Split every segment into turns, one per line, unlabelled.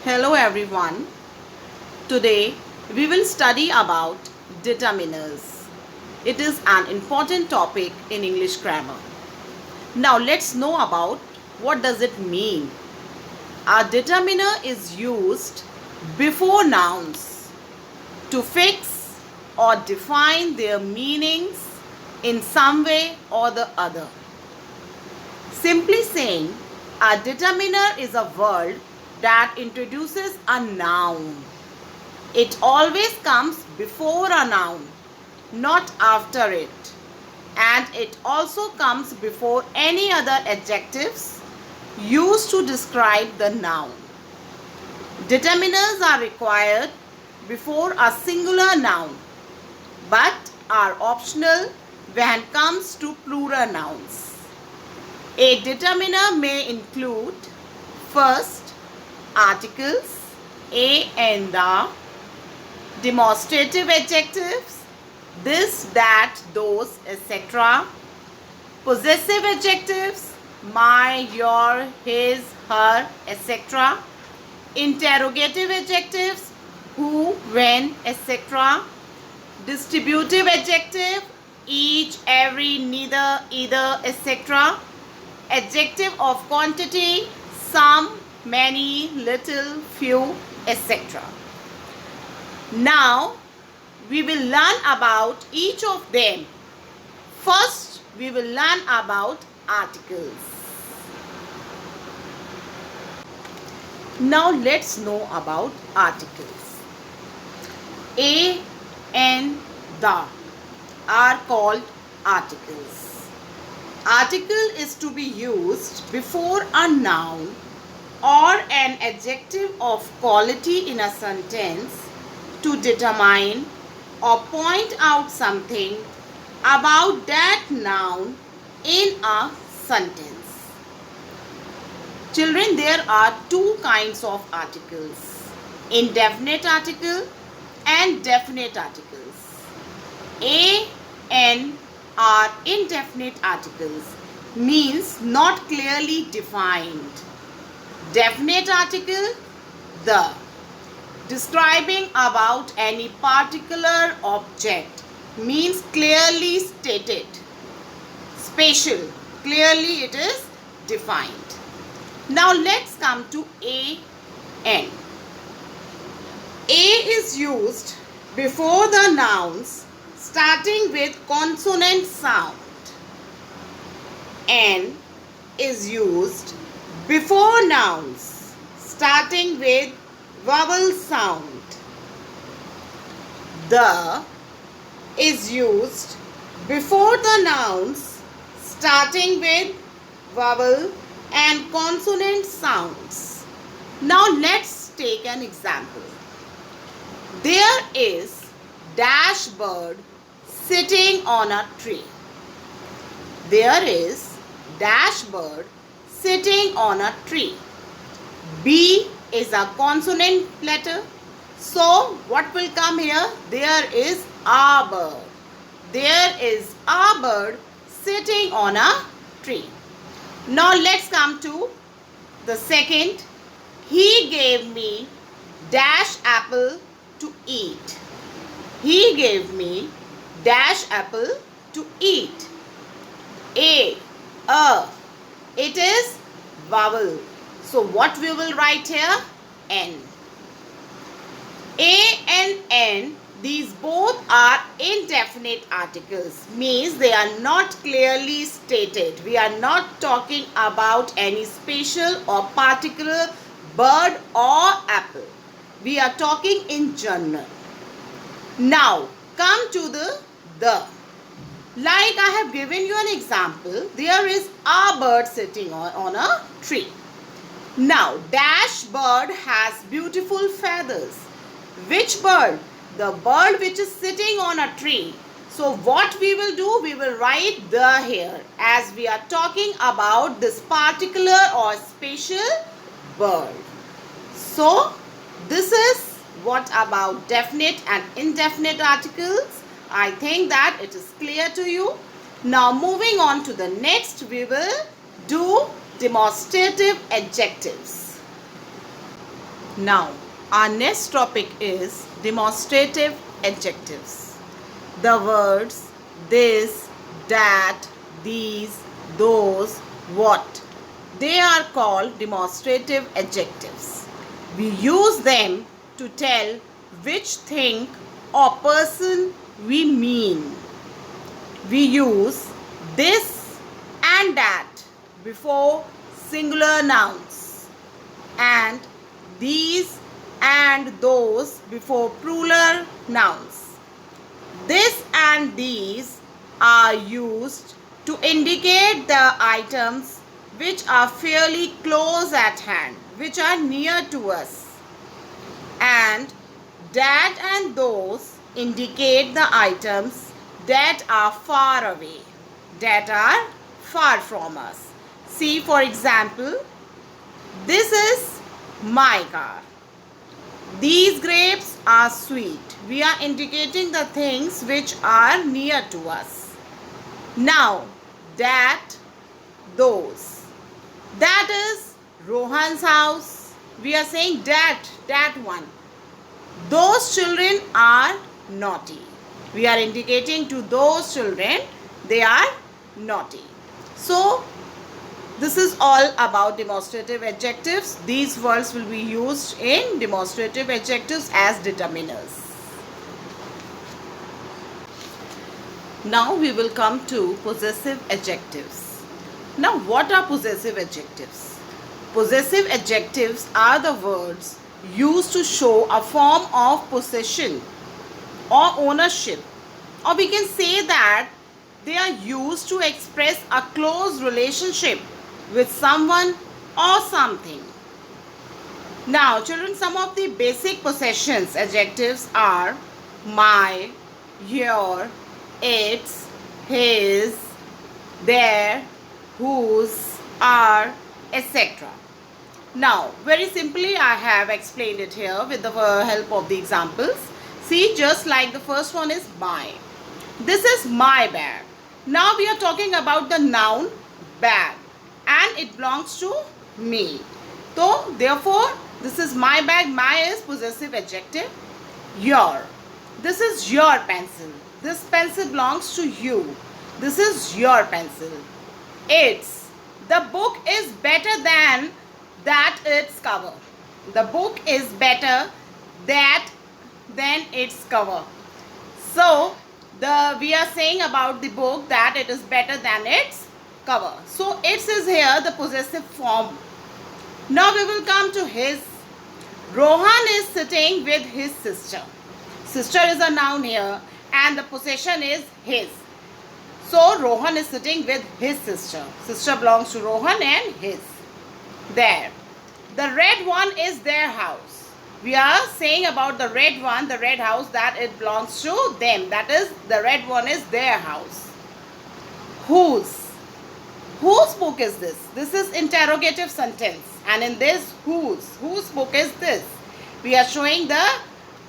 Hello everyone. Today we will study about determiners. It is an important topic in English grammar. Now let's know about what does it mean. A determiner is used before nouns to fix or define their meanings in some way or the other. Simply saying, a determiner is a word that introduces a noun. It always comes before a noun, not after it. And it also comes before any other adjectives used to describe the noun. Determiners are required before a singular noun, but are optional when it comes to plural nouns. A determiner may include first articles, a and the, demonstrative adjectives, this, that, those, etc., possessive adjectives, my, your, his, her, etc., interrogative adjectives, who, when, etc., distributive adjective, each, every, neither, either, etc., adjective of quantity, some, many, little, few, etc. Now we will learn about each of them. First, we will learn about articles. Now let's know about articles. A and the are called articles. Article is to be used before a noun or an adjective of quality in a sentence to determine or point out something about that noun in a sentence. Children, there are two kinds of articles: indefinite article and definite articles. A and are indefinite articles, means not clearly defined. Definite article, the, describing about any particular object, means clearly stated. Spatial, clearly it is defined. Now let's come to a and. A is used before the nouns starting with consonant sound. N is used before nouns starting with vowel sound. The is used before the nouns starting with vowel and consonant sounds. Now let's take an example. There is dash bird sitting on a tree. There is dash bird sitting on a tree. B is a consonant letter. So what will come here? There is a bird. There is a bird sitting on a tree. Now let's come to the second. He gave me dash apple to eat. He gave me dash apple to eat. A, it is vowel. So what we will write here? N. A and N, these both are indefinite articles, means they are not clearly stated. We are not talking about any special or particular bird or apple. We are talking in general. Now come to the. Like I have given you an example, there is a bird sitting on a tree. Now dash bird has beautiful feathers. Which bird? The bird which is sitting on a tree. So what we will do? We will write the here, as we are talking about this particular or special bird. So this is what about definite and indefinite articles. I think that it is clear to you. Now moving on to the next, we will do demonstrative adjectives. Now, our next topic is demonstrative adjectives. The words this, that, these, those, what. They are called demonstrative adjectives. We use them to tell which thing or person we mean. We use this and that before singular nouns and these and those before plural nouns. This and these are used to indicate the items which are fairly close at hand, which are near to us. And that and those indicate the items that are far away, that are far from us. See, for example, this is my car. These grapes are sweet. We are indicating the things which are near to us. Now, that, those. That is Rohan's house. We are saying that one. Those children are naughty. We are indicating to those children they are naughty. So, this is all about demonstrative adjectives. These words will be used in demonstrative adjectives as determiners. Now we will come to possessive adjectives. Now what are possessive adjectives? Possessive adjectives are the words used to show a form of possession or ownership, or we can say that they are used to express a close relationship with someone or something. Now children, some of the basic possessions adjectives are my, your, its, his, their, whose, our, etc. Now very simply I have explained it here with the help of the examples. See, just like the first one is my. This is my bag. Now we are talking about the noun bag and it belongs to me. So therefore this is my bag. My is possessive adjective. Your. This is your pencil. This pencil belongs to you. This is your pencil. Its. The book is better than that its cover. The book is better than its cover. So we are saying about the book that it is better than its cover. So its is here the possessive form. Now we will come to his. Rohan is sitting with his sister. Sister is a noun here and the possession is his. So Rohan is sitting with his sister. Sister belongs to Rohan and his. There. The red one is their house. We are saying about the red one, the red house, that it belongs to them. That is, the red one is their house. Whose? Whose book is this? This is interrogative sentence. And in this, whose book is this? We are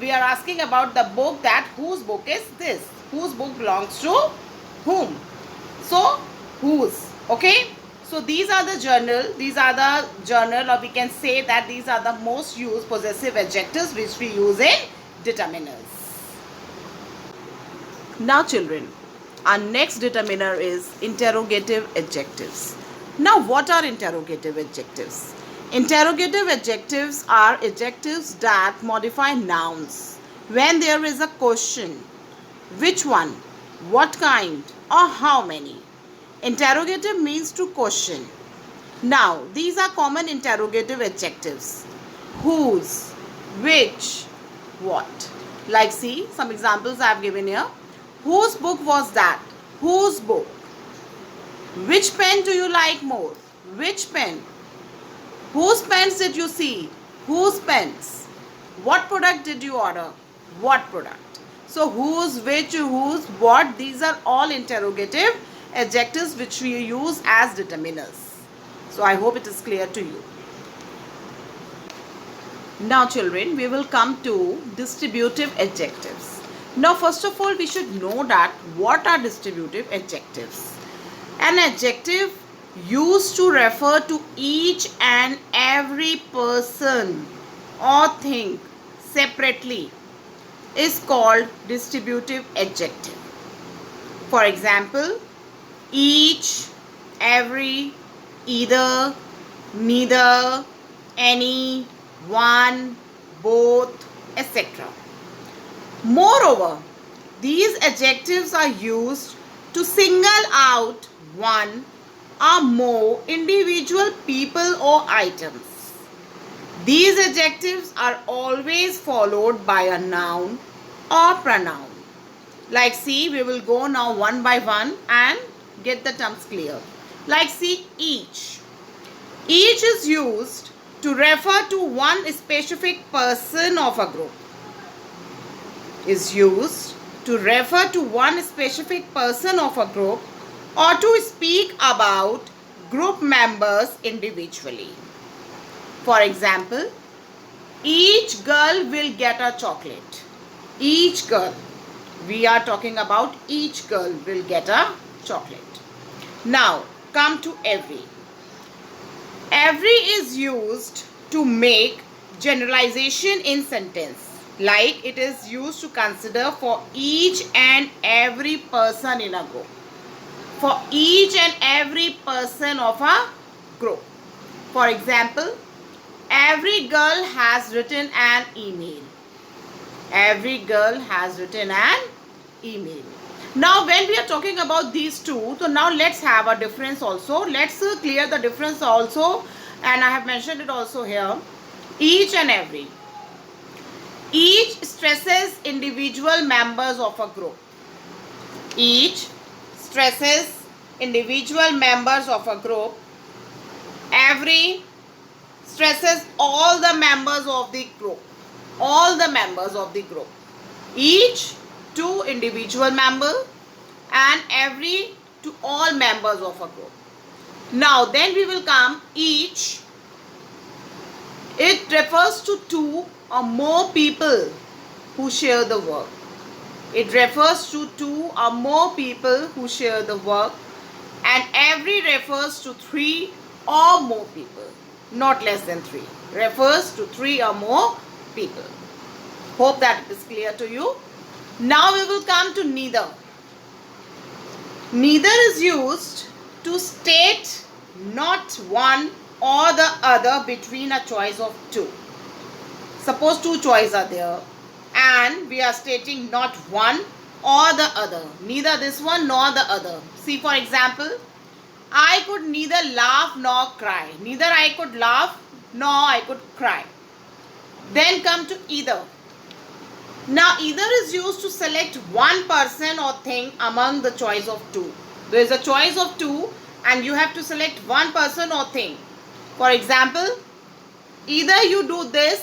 asking about the book, that whose book is this? Whose book belongs to whom? So, whose. Okay? So these are the journal, or we can say that these are the most used possessive adjectives which we use in determiners. Now children, our next determiner is interrogative adjectives. Now what are interrogative adjectives? Interrogative adjectives are adjectives that modify nouns when there is a question. Which one, what kind, or how many. Interrogative means to question. Now, these are common interrogative adjectives. Whose, which, what. Like see, some examples I have given here. Whose book was that? Whose book? Which pen do you like more? Which pen? Whose pens did you see? Whose pens? What product did you order? What product? So, whose, which, whose, what, these are all interrogative adjectives which we use as determiners. So I hope it is clear to you. Now children, we will come to distributive adjectives. Now first of all, we should know that what are distributive adjectives. An adjective used to refer to each and every person or thing separately is called distributive adjective. For example, each, every, either, neither, any, one, both, etc. Moreover, these adjectives are used to single out one or more individual people or items. These adjectives are always followed by a noun or pronoun. Like see, we will go now one by one and get the terms clear. Like see, each. Each is used to refer to one specific person of a group. Is used to refer to one specific person of a group or to speak about group members individually. For example, each girl will get a chocolate. Each girl. We are talking about each girl will get a chocolate. Now, come to every. Every is used to make generalization in sentence. Like it is used to consider for each and every person in a group. For each and every person of a group. For example, every girl has written an email. Every girl has written an email. Now when we are talking about these two, so now let's have a difference also. Let's clear the difference also, and I have mentioned it also here. Each and every. Each stresses individual members of a group. Each stresses individual members of a group. Every stresses all the members of the group. All the members of the group. Each to individual member and every to all members of a group. Now then we will come each. It refers to two or more people who share the work. It refers to two or more people who share the work, and every refers to three or more people, not less than three. Refers to three or more people. Hope that it is clear to you. Now we will come to neither. Neither is used to state not one or the other between a choice of two. Suppose two choices are there and we are stating not one or the other. Neither this one nor the other. See, for example, I could neither laugh nor cry. Neither I could laugh nor I could cry. Then come to either. Now either is used to select one person or thing among the choice of two. There is a choice of two and you have to select one person or thing. For example, either you do this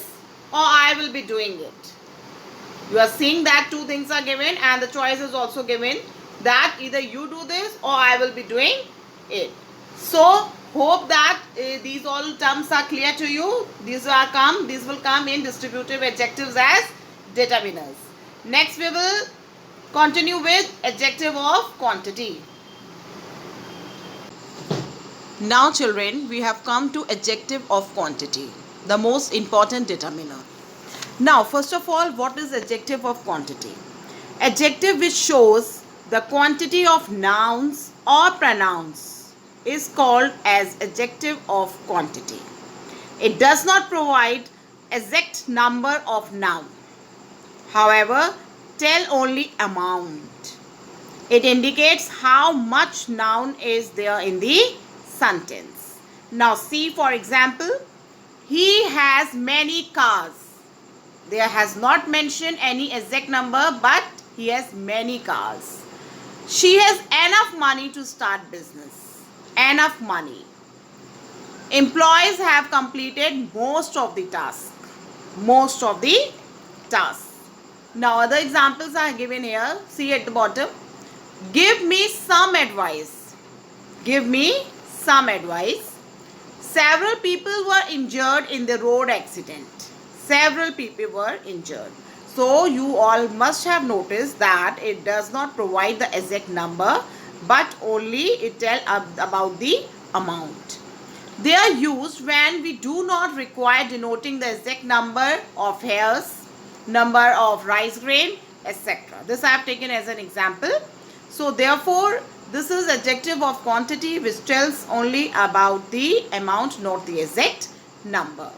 or I will be doing it. You are seeing that two things are given and the choice is also given that either you do this or I will be doing it. So hope that these all terms are clear to you. These will come in distributive adjectives as determiners. Next we will continue with adjective of quantity. Now children, we have come to adjective of quantity, the most important determiner. Now first of all, what is adjective of quantity? Adjective which shows the quantity of nouns or pronouns is called as adjective of quantity. It does not provide exact number of noun. However, tell only amount. It indicates how much noun is there in the sentence. Now see, for example, he has many cars. There has not mentioned any exact number, but he has many cars. She has enough money to start business. Enough money. Employees have completed most of the tasks. Most of the tasks. Now other examples are given here. See at the bottom. Give me some advice. Give me some advice. Several people were injured in the road accident. Several people were injured. So you all must have noticed that it does not provide the exact number, but only it tells about the amount. They are used when we do not require denoting the exact number of hairs, number of rice grain, etc. This I have taken as an example. So therefore, this is adjective of quantity which tells only about the amount, not the exact number.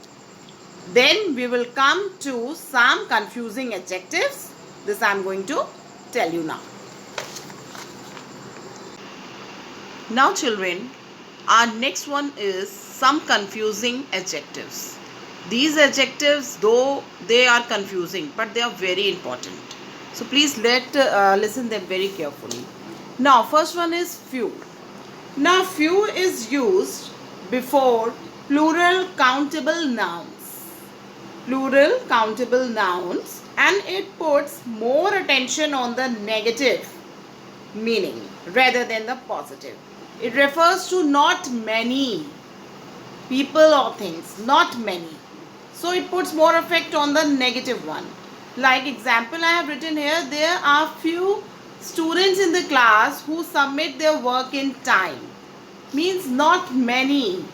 Then we will come to some confusing adjectives. This I am going to tell you now. Now children, our next one is some confusing adjectives. These adjectives, though they are confusing, but they are very important. So please listen them very carefully. Now first one is few. Now few is used before plural countable nouns. Plural countable nouns, and it puts more attention on the negative meaning rather than the positive. It refers to not many people or things, not many. So it puts more effect on the negative one. Like example I have written here, there are few students in the class who submit their work in time. Means not many,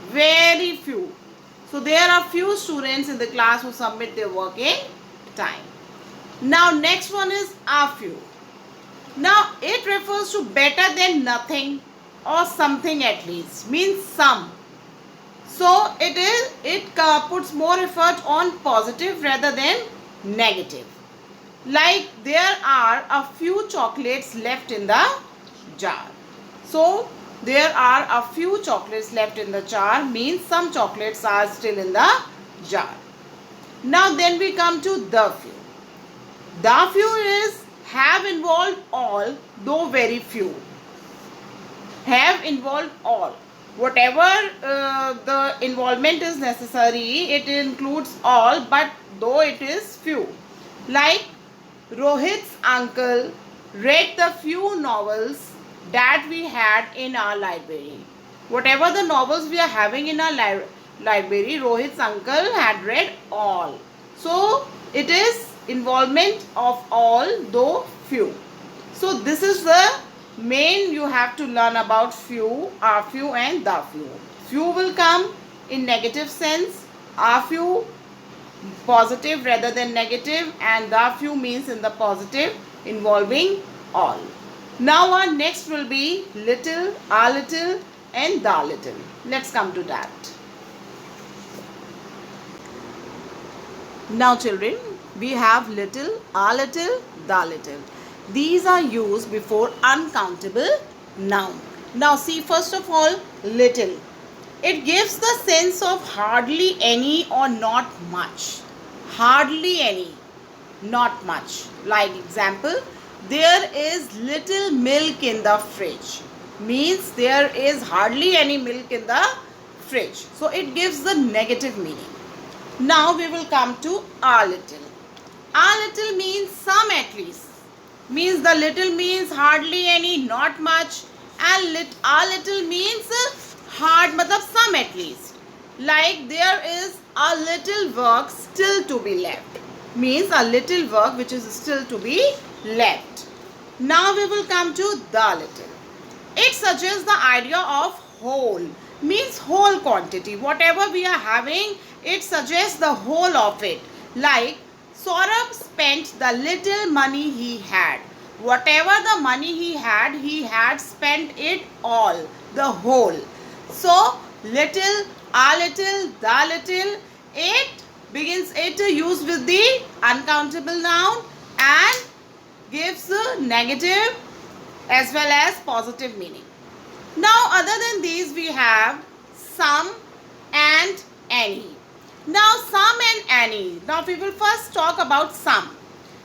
very few. So there are few students in the class who submit their work in time. Now next one is a few. Now it refers to better than nothing or something at least. Means some. So it puts more effort on positive rather than negative. Like there are a few chocolates left in the jar. So there are a few chocolates left in the jar means some chocolates are still in the jar. Now then we come to the few. The few is have involved all, though very few. Have involved all. Whatever the involvement is necessary, it includes all, but though it is few. Like Rohit's uncle read the few novels that we had in our library. Whatever the novels we are having in our library, Rohit's uncle had read all. So it is involvement of all, though few. So this is the main you have to learn about few, are few and the few. Few will come in negative sense, are few positive rather than negative, and the few means in the positive involving all. Now our next will be little, a little and the little. Let's come to that. Now children, we have little, a little, the little. These are used before uncountable noun. Now see, first of all, little. It gives the sense of hardly any or not much. Hardly any, not much. Like example, there is little milk in the fridge. Means there is hardly any milk in the fridge. So it gives the negative meaning. Now we will come to a little. A little means some at least. Means the little means hardly any, not much, and a little means hard, matlab some at least. Like there is a little work still to be left. Means a little work which is still to be left. Now we will come to the little. It suggests the idea of whole. Means whole quantity. Whatever we are having, it suggests the whole of it. Like Saurabh spent the little money he had. Whatever the money he had spent it all, the whole. So little, a little, the little, it used with the uncountable noun and gives a negative as well as positive meaning. Now other than these we have some and any. Now some and any. Now we will first talk about some.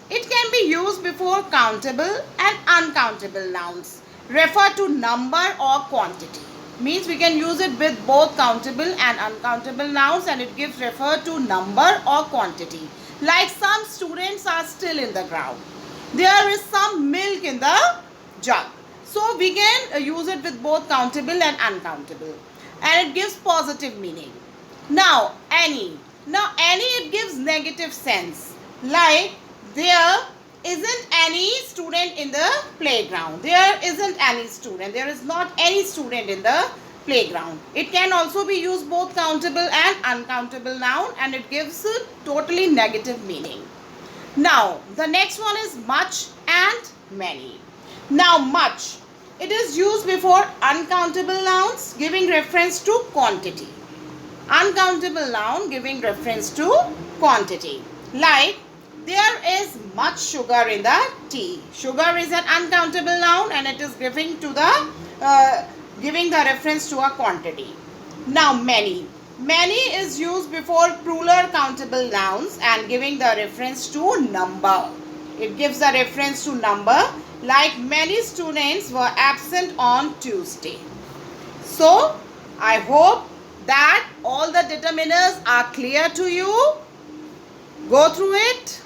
It can be used before countable and uncountable nouns. Refer to number or quantity. Means we can use it with both countable and uncountable nouns, and it gives refer to number or quantity. Like some students are still in the ground. There is some milk in the jug. So we can use it with both countable and uncountable. And it gives positive meaning. Now any. Now any, it gives negative sense. Like there isn't any student in the playground. There isn't any student. There is not any student in the playground. It can also be used both countable and uncountable noun, and it gives a totally negative meaning. Now, the next one is much and many. Now, much. It is used before uncountable nouns giving reference to quantity. Uncountable noun giving reference to quantity. Like, there is much sugar in the tea. Sugar is an uncountable noun and it is giving the reference to a quantity. Now, many. Many is used before plural countable nouns and giving the reference to number. It gives the reference to number, like many students were absent on Tuesday. So, I hope that all the determiners are clear to you. Go through it.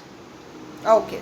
Okay.